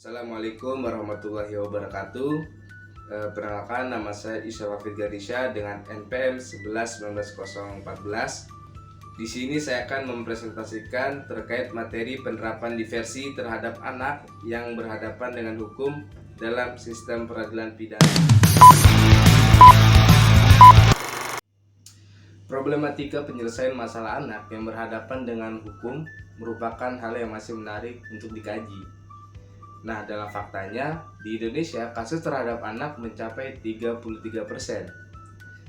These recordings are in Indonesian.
Assalamualaikum warahmatullahi wabarakatuh. Perkenalkan, nama saya Isya Wafid Garisha dengan NPM 11-19014. Di sini saya akan mempresentasikan terkait materi penerapan diversi terhadap anak yang berhadapan dengan hukum dalam sistem peradilan pidana. Problematika penyelesaian masalah anak yang berhadapan dengan hukum merupakan hal yang masih menarik untuk dikaji. Nah, dalam faktanya, di Indonesia kasus terhadap anak mencapai 33%.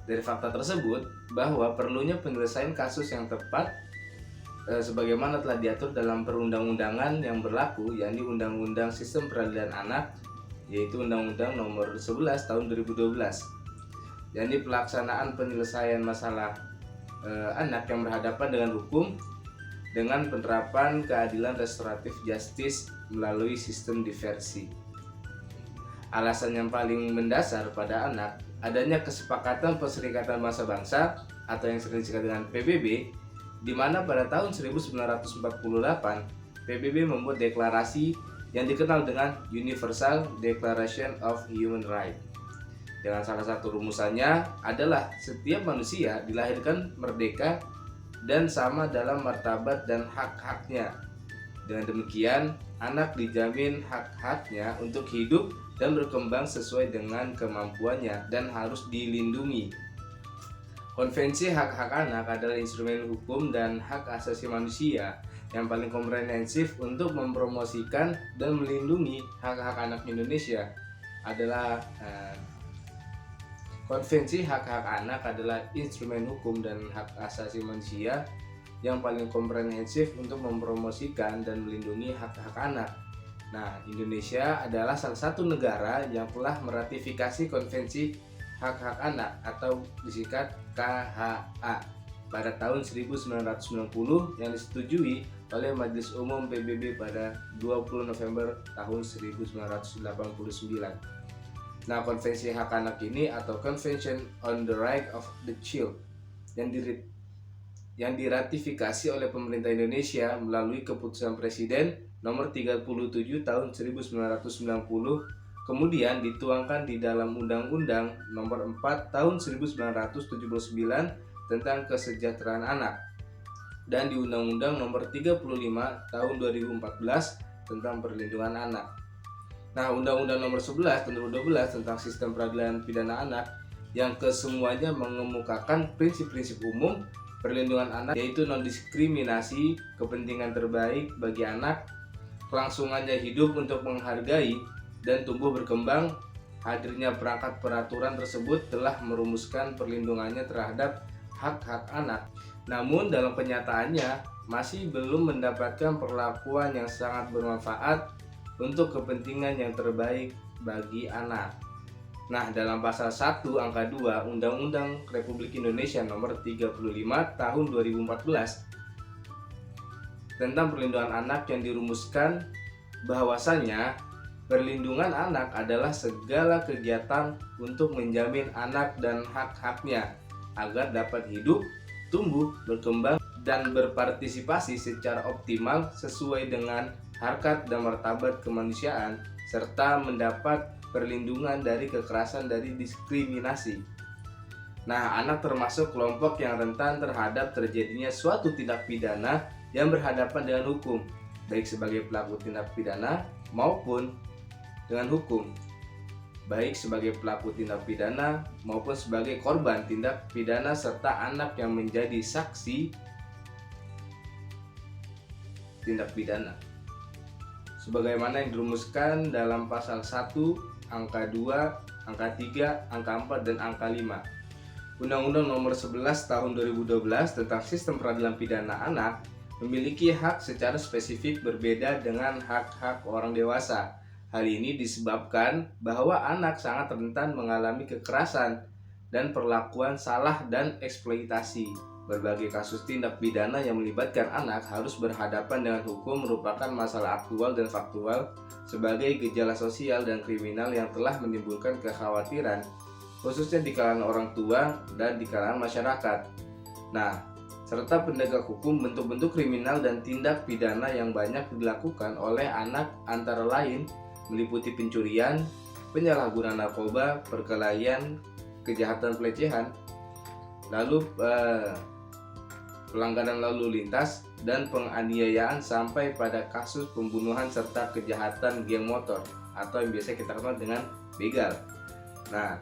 Dari fakta tersebut, bahwa perlunya penyelesaian kasus yang tepat sebagaimana telah diatur dalam perundang-undangan yang berlaku, yakni Undang-Undang Sistem Peradilan Anak, yaitu Undang-Undang Nomor 11 Tahun 2012, yakni pelaksanaan penyelesaian masalah anak yang berhadapan dengan hukum dengan penerapan keadilan restoratif justice melalui sistem diversi. Alasan yang paling mendasar pada anak adanya kesepakatan Perserikatan Bangsa-Bangsa atau yang sering disingkat dengan PBB, di mana pada tahun 1948 PBB membuat deklarasi yang dikenal dengan Universal Declaration of Human Rights. Dengan salah satu rumusannya adalah setiap manusia dilahirkan merdeka dan sama dalam martabat dan hak-haknya. Dengan demikian, anak dijamin hak-haknya untuk hidup dan berkembang sesuai dengan kemampuannya dan harus dilindungi. Konvensi hak-hak anak adalah instrumen hukum dan hak asasi manusia yang paling komprehensif untuk mempromosikan dan melindungi hak-hak anak Indonesia. Konvensi hak-hak anak adalah instrumen hukum dan hak asasi manusia yang paling komprehensif untuk mempromosikan dan melindungi hak-hak anak. Nah, Indonesia adalah salah satu negara yang telah meratifikasi Konvensi Hak-Hak Anak atau disingkat KHA pada tahun 1990 yang disetujui oleh Majelis Umum PBB pada 20 November tahun 1989. Nah, Konvensi Hak Anak ini atau Convention on the Right of the Child yang diratifikasi oleh pemerintah Indonesia melalui keputusan Presiden nomor 37 tahun 1990, kemudian dituangkan di dalam Undang-Undang nomor 4 tahun 1979 tentang kesejahteraan anak dan di Undang-Undang nomor 35 tahun 2014 tentang perlindungan anak. Nah, Undang-Undang Nomor 11 Tahun 2012 tentang Sistem Peradilan Pidana Anak yang kesemuanya mengemukakan prinsip-prinsip umum perlindungan anak, yaitu non-diskriminasi, kepentingan terbaik bagi anak, kelangsungannya hidup untuk menghargai dan tumbuh berkembang. Hadirnya perangkat peraturan tersebut telah merumuskan perlindungannya terhadap hak-hak anak. Namun dalam kenyataannya masih belum mendapatkan perlakuan yang sangat bermanfaat untuk kepentingan yang terbaik bagi anak. Nah, dalam pasal 1 angka 2 Undang-Undang Republik Indonesia nomor 35 tahun 2014 tentang perlindungan anak yang dirumuskan bahwasanya perlindungan anak adalah segala kegiatan untuk menjamin anak dan hak-haknya agar dapat hidup, tumbuh, berkembang, dan berpartisipasi secara optimal sesuai dengan harkat dan martabat kemanusiaan serta mendapat perlindungan dari kekerasan dari diskriminasi. Nah, anak termasuk kelompok yang rentan terhadap terjadinya suatu tindak pidana yang berhadapan dengan hukum, baik sebagai pelaku tindak pidana maupun dengan hukum, baik sebagai pelaku tindak pidana maupun sebagai korban tindak pidana serta anak yang menjadi saksi tindak pidana sebagaimana yang dirumuskan dalam pasal 1 angka 2, angka 3, angka 4, dan angka 5. Undang-Undang Nomor 11 Tahun 2012 tentang Sistem Peradilan Pidana Anak memiliki hak secara spesifik berbeda dengan hak-hak orang dewasa. Hal ini disebabkan bahwa anak sangat rentan mengalami kekerasan dan perlakuan salah dan eksploitasi. Berbagai kasus tindak pidana yang melibatkan anak harus berhadapan dengan hukum merupakan masalah aktual dan faktual sebagai gejala sosial dan kriminal yang telah menimbulkan kekhawatiran khususnya di kalangan orang tua dan di kalangan masyarakat. Nah, serta penegak hukum bentuk-bentuk kriminal dan tindak pidana yang banyak dilakukan oleh anak antara lain meliputi pencurian, penyalahgunaan narkoba, perkelahian, kejahatan pelecehan, lalu pelanggaran lalu lintas, dan penganiayaan sampai pada kasus pembunuhan serta kejahatan geng motor atau yang biasa kita kenal dengan begal. Nah,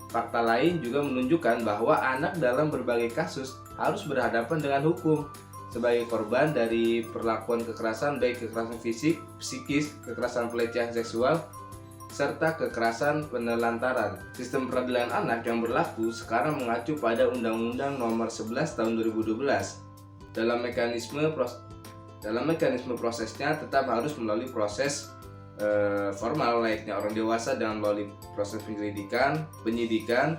fakta lain juga menunjukkan bahwa anak dalam berbagai kasus harus berhadapan dengan hukum sebagai korban dari perlakuan kekerasan, baik kekerasan fisik, psikis, kekerasan pelecehan seksual, serta kekerasan penelantaran. Sistem peradilan anak yang berlaku sekarang mengacu pada Undang-Undang Nomor 11 Tahun 2012. Dalam mekanisme prosesnya tetap harus melalui proses formal layaknya orang dewasa dengan melalui proses penyelidikan, penyidikan,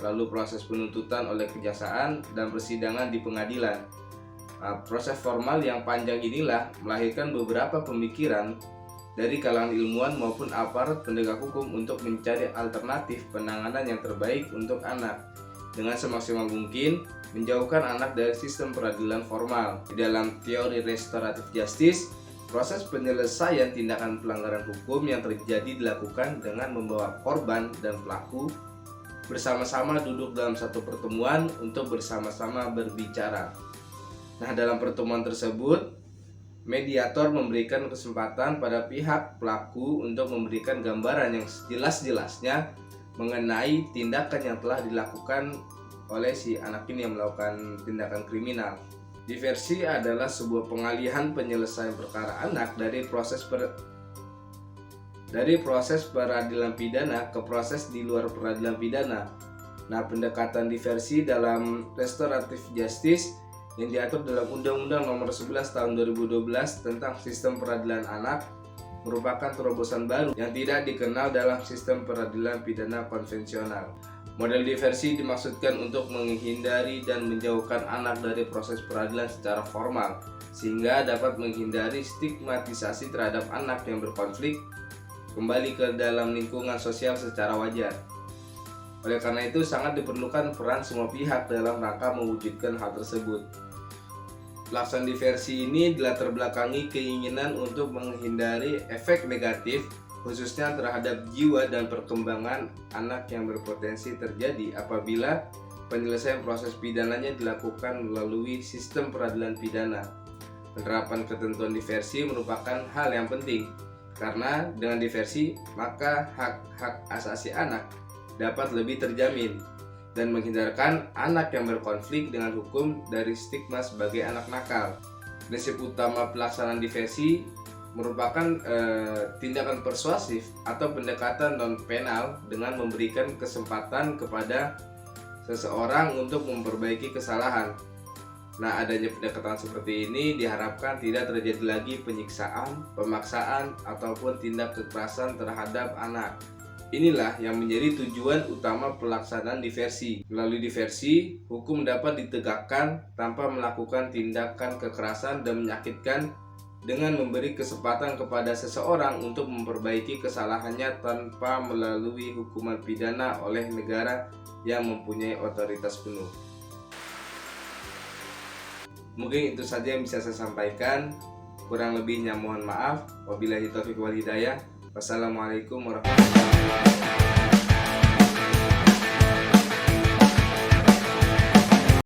lalu proses penuntutan oleh kejaksaan dan persidangan di pengadilan. Proses formal yang panjang inilah melahirkan beberapa pemikiran dari kalangan ilmuwan maupun aparat penegak hukum untuk mencari alternatif penanganan yang terbaik untuk anak dengan semaksimal mungkin menjauhkan anak dari sistem peradilan formal. Di dalam teori restoratif justice, proses penyelesaian tindakan pelanggaran hukum yang terjadi dilakukan dengan membawa korban dan pelaku bersama-sama duduk dalam satu pertemuan untuk bersama-sama berbicara. Nah, dalam pertemuan tersebut, mediator memberikan kesempatan pada pihak pelaku untuk memberikan gambaran yang sejelas-jelasnya mengenai tindakan yang telah dilakukan oleh si anak ini yang melakukan tindakan kriminal. Diversi adalah sebuah pengalihan penyelesaian perkara anak dari proses peradilan pidana ke proses di luar peradilan pidana. Nah, pendekatan diversi dalam restoratif justice yang diatur dalam Undang-Undang Nomor 11 Tahun 2012 tentang Sistem Peradilan Anak merupakan terobosan baru yang tidak dikenal dalam sistem peradilan pidana konvensional. Model diversi dimaksudkan untuk menghindari dan menjauhkan anak dari proses peradilan secara formal, sehingga dapat menghindari stigmatisasi terhadap anak yang berkonflik kembali ke dalam lingkungan sosial secara wajar. Oleh karena itu, sangat diperlukan peran semua pihak dalam rangka mewujudkan hal tersebut. Pelaksanaan diversi ini dilatar belakangi keinginan untuk menghindari efek negatif khususnya terhadap jiwa dan perkembangan anak yang berpotensi terjadi apabila penyelesaian proses pidananya dilakukan melalui sistem peradilan pidana. Penerapan ketentuan diversi merupakan hal yang penting karena dengan diversi maka hak-hak asasi anak dapat lebih terjamin dan menghindarkan anak yang berkonflik dengan hukum dari stigma sebagai anak nakal. Prinsip utama pelaksanaan diversi merupakan tindakan persuasif atau pendekatan non-penal dengan memberikan kesempatan kepada seseorang untuk memperbaiki kesalahan. Nah, adanya pendekatan seperti ini diharapkan tidak terjadi lagi penyiksaan, pemaksaan, ataupun tindak kekerasan terhadap anak. Inilah yang menjadi tujuan utama pelaksanaan diversi. Melalui diversi, hukum dapat ditegakkan tanpa melakukan tindakan kekerasan dan menyakitkan dengan memberi kesempatan kepada seseorang untuk memperbaiki kesalahannya tanpa melalui hukuman pidana oleh negara yang mempunyai otoritas penuh. Mungkin itu saja yang bisa saya sampaikan. Kurang lebihnya mohon maaf. Wabillahi taufiq wal hidayah. Wassalamualaikum warahmatullahi wabarakatuh.